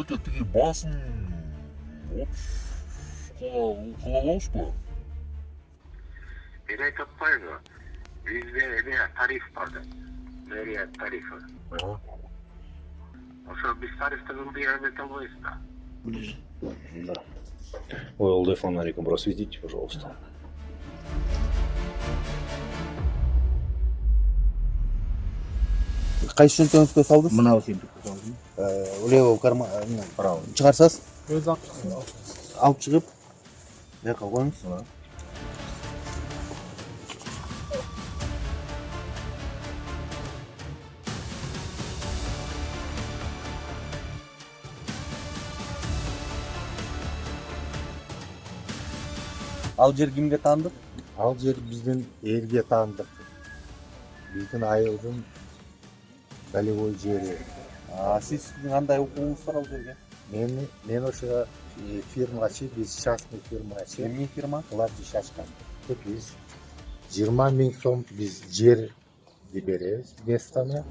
элеке тиги баасын 30 кыла алабызбы? Бир айтып атпайбы? Бизде эме тариф бар да. Мэрия тарифы. Ошо биз тарифти ылдый эте албайбыз да. Да. Ой, ЛД фонариком просветите, пожалуйста. Кайсы чөнтөгүңүзгө салдыңыз? Мынау сентипке салдым. Левый карман Право. чыгарсаңыз, алып чыгып, жака коюңуз. Ал жер кимге таандык? Ал жер биздин элге таандык. Биздин айылдын долевой жери. Сиздин кандай укугуңуз бар ал жерге? Мен ошо фирмага чейин, биз частный фирмага чейин. Эмне фирма? Кылачы шашкан. Биз 20 000 сом биз жерди беребиз местаны.